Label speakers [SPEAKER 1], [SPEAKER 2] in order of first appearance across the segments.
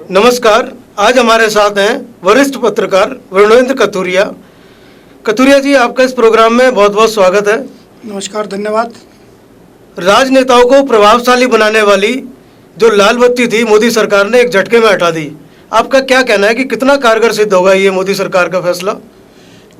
[SPEAKER 1] नमस्कार। आज हमारे साथ हैं वरिष्ठ पत्रकार वरुणेंद्र कथुरिया। कथुरिया जी, आपका इस प्रोग्राम में बहुत बहुत स्वागत है।
[SPEAKER 2] नमस्कार, धन्यवाद।
[SPEAKER 1] राजनेताओं को प्रभावशाली बनाने वाली जो लाल बत्ती थी, मोदी सरकार ने एक झटके में हटा दी। आपका क्या कहना है कि कितना कारगर सिद्ध होगा ये मोदी सरकार का फैसला?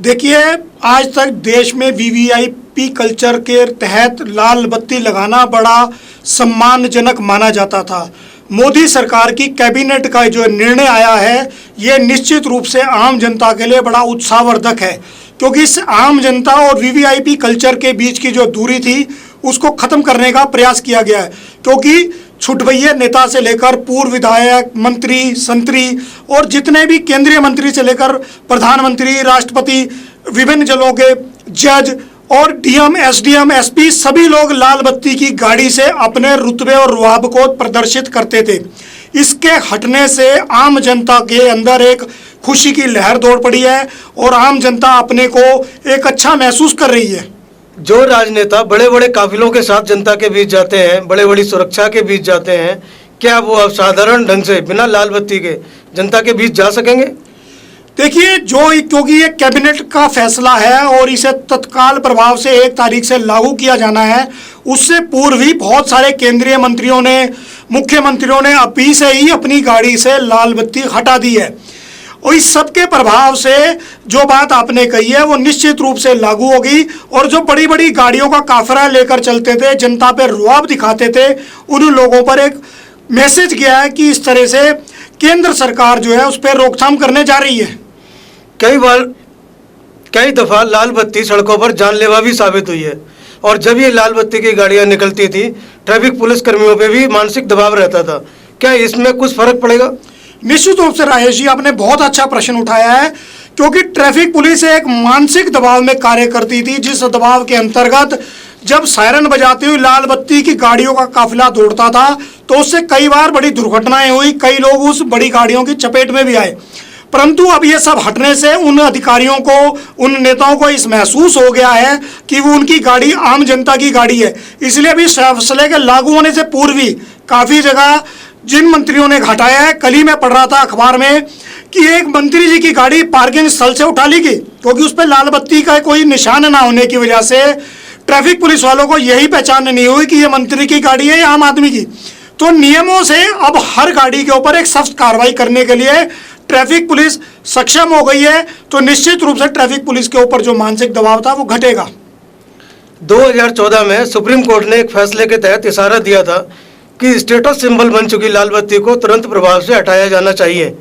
[SPEAKER 2] देखिए, आज तक देश में वीवीआईपी कल्चर के तहत लाल बत्ती लगाना बड़ा सम्मानजनक माना जाता था। मोदी सरकार की कैबिनेट का जो निर्णय आया है, ये निश्चित रूप से आम जनता के लिए बड़ा उत्साहवर्धक है, क्योंकि इस आम जनता और वीवीआईपी कल्चर के बीच की जो दूरी थी उसको खत्म करने का प्रयास किया गया है। क्योंकि छुटभैया नेता से लेकर पूर्व विधायक, मंत्री, संतरी और जितने भी केंद्रीय मंत्री से लेकर प्रधानमंत्री, राष्ट्रपति, विभिन्न जिलों के जज और डीएम, एसडीएम, एसपी सभी लोग लाल बत्ती की गाड़ी से अपने रुतबे और रुआब को प्रदर्शित करते थे। इसके हटने से आम जनता के अंदर एक खुशी की लहर दौड़ पड़ी है और आम जनता अपने को एक अच्छा महसूस कर रही है।
[SPEAKER 1] जो राजनेता बड़े बड़े काफिलों के साथ जनता के बीच जाते हैं, बड़े बड़ी सुरक्षा के बीच जाते हैं, क्या वो अब साधारण ढंग से बिना लाल बत्ती के जनता के बीच जा सकेंगे?
[SPEAKER 2] देखिए, क्योंकि ये कैबिनेट का फैसला है और इसे तत्काल प्रभाव से 1 तारीख से लागू किया जाना है, उससे पूर्व ही बहुत सारे केंद्रीय मंत्रियों ने, मुख्यमंत्रियों ने अभी से ही अपनी गाड़ी से लाल बत्ती हटा दी है। और इस सबके प्रभाव से जो बात आपने कही है वो निश्चित रूप से लागू होगी। और जो बड़ी बड़ी गाड़ियों का काफिला लेकर चलते थे, जनता पर रुआब दिखाते थे, उन लोगों पर एक मैसेज गया है कि इस तरह से केंद्र सरकार जो है उस पर रोकथाम करने जा रही है।
[SPEAKER 1] कई दफा लाल बत्ती सड़कों पर जानलेवा भी साबित हुई है, और जब ये लाल बत्ती की गाड़ियां निकलती थी, ट्रैफिक पुलिस कर्मियों पे भी मानसिक दबाव रहता था। क्या इसमें कुछ फर्क पड़ेगा?
[SPEAKER 2] निश्चित रूप से राजेश जी, आपने बहुत अच्छा प्रश्न उठाया है, क्योंकि ट्रैफिक पुलिस एक मानसिक दबाव में कार्य करती थी, जिस दबाव के अंतर्गत जब सायरन बजाती हुई लाल बत्ती की गाड़ियों का काफिला दौड़ता था तो उससे कई बार बड़ी दुर्घटनाएं हुई, कई लोग उस बड़ी गाड़ियों की चपेट में भी आए। परंतु अब ये सब हटने से उन अधिकारियों को, उन नेताओं को इस महसूस हो गया है कि वो उनकी गाड़ी आम जनता की गाड़ी है। इसलिए भी फैसले के लागू होने से पूर्व ही काफ़ी जगह जिन मंत्रियों ने हटाया है, कल ही मैं पढ़ रहा था अखबार में कि एक मंत्री जी की गाड़ी पार्किंग स्थल से उठा ली गई, क्योंकि उस पर लाल बत्ती का कोई निशान ना होने की वजह से ट्रैफिक पुलिस वालों को यही पहचान नहीं हुई कि ये मंत्री की गाड़ी है या आम आदमी की। तो नियमों से अब हर गाड़ी के ऊपर एक सख्त कार्रवाई करने के लिए ट्रैफिक पुलिस सक्षम हो गई है। तो निश्चित रूप से ट्रैफिक पुलिस के ऊपर जो मानसिक दबाव था वो घटेगा।
[SPEAKER 1] 2014 में सुप्रीम कोर्ट ने एक फैसले के तहत इशारा दिया था कि स्टेटस सिंबल बन चुकी लाल बत्ती को तुरंत प्रभाव से हटाया जाना चाहिए।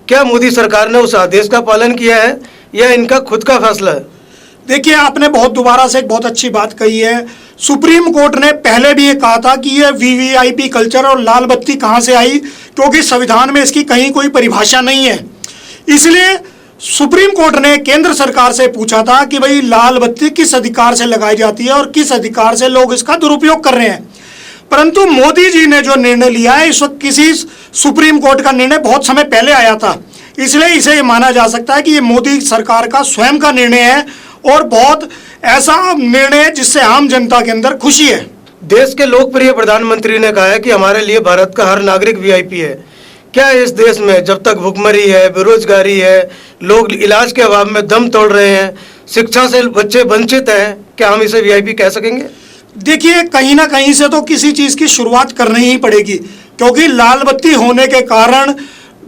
[SPEAKER 1] क्या मोदी सरकार ने उस आदेश का पालन किया है या इनका खुद का फैसला है?
[SPEAKER 2] देखिए, आपने दोबारा से एक बहुत अच्छी बात कही है। सुप्रीम कोर्ट ने पहले भी ये कहा था कि ये वीवीआईपी कल्चर और लाल बत्ती कहाँ से आई, क्योंकि संविधान में इसकी कहीं कोई परिभाषा नहीं है। इसलिए सुप्रीम कोर्ट ने केंद्र सरकार से पूछा था कि भाई लाल बत्ती किस अधिकार से लगाई जाती है और किस अधिकार से लोग इसका दुरुपयोग कर रहे हैं। परंतु मोदी जी ने जो निर्णय लिया है, इस वक्त किसी सुप्रीम कोर्ट का निर्णय बहुत समय पहले आया था, इसलिए इसे माना जा सकता है कि ये मोदी सरकार का स्वयं का निर्णय है और बहुत ऐसा निर्णय है जिससे आम जनता के अंदर खुशी है।
[SPEAKER 1] देश के लोकप्रिय प्रधानमंत्री ने कहा है कि हमारे लिए भारत का हर नागरिक वीआईपी है। क्या इस देश में जब तक भुखमरी है, बेरोजगारी है, लोग इलाज के अभाव में दम तोड़ रहे हैं, शिक्षा से बच्चे वंचित हैं, क्या हम इसे वीआईपी कह सकेंगे?
[SPEAKER 2] देखिए, कहीं ना कहीं से तो किसी चीज़ की शुरुआत करनी ही पड़ेगी, क्योंकि लाल बत्ती होने के कारण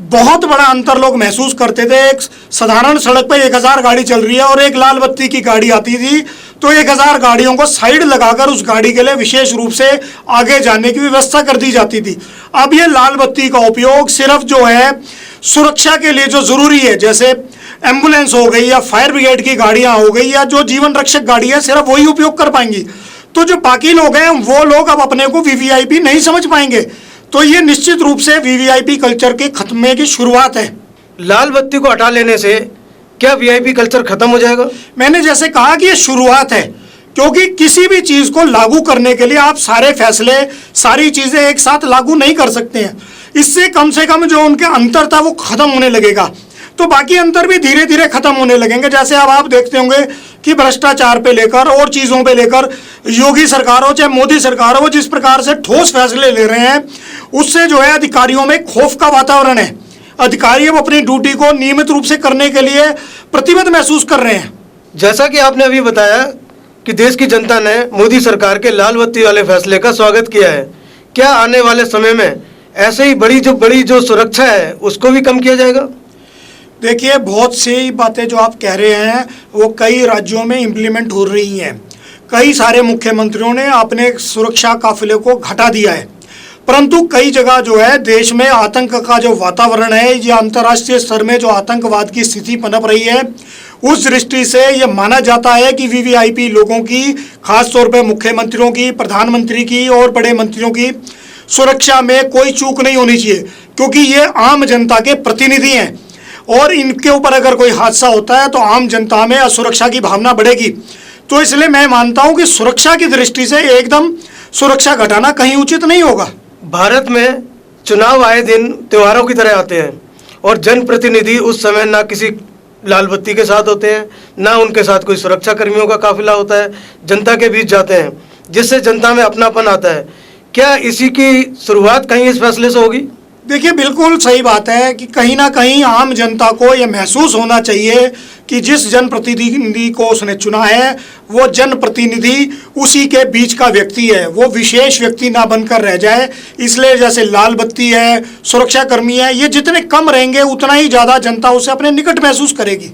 [SPEAKER 2] बहुत बड़ा अंतर लोग महसूस करते थे। एक साधारण सड़क पे 1000 गाड़ी चल रही है और एक लाल बत्ती की गाड़ी आती थी तो 1000 गाड़ियों को साइड लगाकर उस गाड़ी के लिए विशेष रूप से आगे जाने की व्यवस्था कर दी जाती थी। अब ये लाल बत्ती का उपयोग सिर्फ जो है सुरक्षा के लिए जो ज़रूरी है, जैसे एम्बुलेंस हो गई या फायर ब्रिगेड की गाड़ियाँ हो गई या जो जीवन रक्षक गाड़ी है, सिर्फ वही उपयोग कर पाएंगी। तो जो बाकी लोग हैं वो लोग अब अपने को वीवीआईपी नहीं समझ पाएंगे। तो ये निश्चित रूप से वीवीआईपी कल्चर के खत्मे की शुरुआत है।
[SPEAKER 1] लाल बत्ती को हटा लेने से क्या वीआईपी कल्चर खत्म हो जाएगा?
[SPEAKER 2] मैंने जैसे कहा कि ये शुरुआत है, क्योंकि किसी भी चीज़ को लागू करने के लिए आप सारे फैसले, सारी चीज़ें एक साथ लागू नहीं कर सकते हैं। इससे कम से कम जो उनके अंतर था वो खत्म होने लगेगा, तो बाकी अंतर भी धीरे धीरे खत्म होने लगेंगे। जैसे अब आप देखते होंगे कि भ्रष्टाचार पे लेकर और चीज़ों पे लेकर योगी सरकार हो चाहे मोदी सरकार हो, वो जिस प्रकार से ठोस फैसले ले रहे हैं उससे जो है अधिकारियों में खौफ का वातावरण है। अधिकारी अब अपनी ड्यूटी को नियमित रूप से करने के लिए प्रतिबद्ध महसूस कर रहे हैं।
[SPEAKER 1] जैसा कि आपने अभी बताया कि देश की जनता ने मोदी सरकार के लाल बत्ती वाले फैसले का स्वागत किया है, क्या आने वाले समय में ऐसे ही बड़ी जो सुरक्षा है उसको भी कम किया जाएगा?
[SPEAKER 2] देखिए, बहुत सी बातें जो आप कह रहे हैं वो कई राज्यों में इम्प्लीमेंट हो रही हैं। कई सारे मुख्यमंत्रियों ने अपने सुरक्षा काफिले को घटा दिया है, परंतु कई जगह जो है देश में आतंक का जो वातावरण है, ये अंतर्राष्ट्रीय स्तर में जो आतंकवाद की स्थिति पनप रही है, उस दृष्टि से ये माना जाता है कि वीवीआईपी लोगों की, खास तौर पे मुख्यमंत्रियों की, प्रधानमंत्री की और बड़े मंत्रियों की सुरक्षा में कोई चूक नहीं होनी चाहिए, क्योंकि ये आम जनता के प्रतिनिधि हैं और इनके ऊपर अगर कोई हादसा होता है तो आम जनता में असुरक्षा की भावना बढ़ेगी। तो इसलिए मैं मानता हूं कि सुरक्षा की दृष्टि से एकदम सुरक्षा घटाना कहीं उचित नहीं होगा।
[SPEAKER 1] भारत में चुनाव आए दिन त्योहारों की तरह आते हैं और जनप्रतिनिधि उस समय ना किसी लाल बत्ती के साथ होते हैं, ना उनके साथ कोई सुरक्षा कर्मियों का काफिला होता है, जनता के बीच जाते हैं, जिससे जनता में अपनापन आता है। क्या इसी की शुरुआत कहीं इस फैसले से होगी?
[SPEAKER 2] देखिए, बिल्कुल सही बात है कि कहीं ना कहीं आम जनता को यह महसूस होना चाहिए कि जिस जनप्रतिनिधि को उसने चुना है वो जनप्रतिनिधि उसी के बीच का व्यक्ति है, वो विशेष व्यक्ति ना बनकर रह जाए। इसलिए जैसे लाल बत्ती है, सुरक्षा कर्मी है, ये जितने कम रहेंगे उतना ही ज़्यादा जनता उसे अपने निकट महसूस करेगी।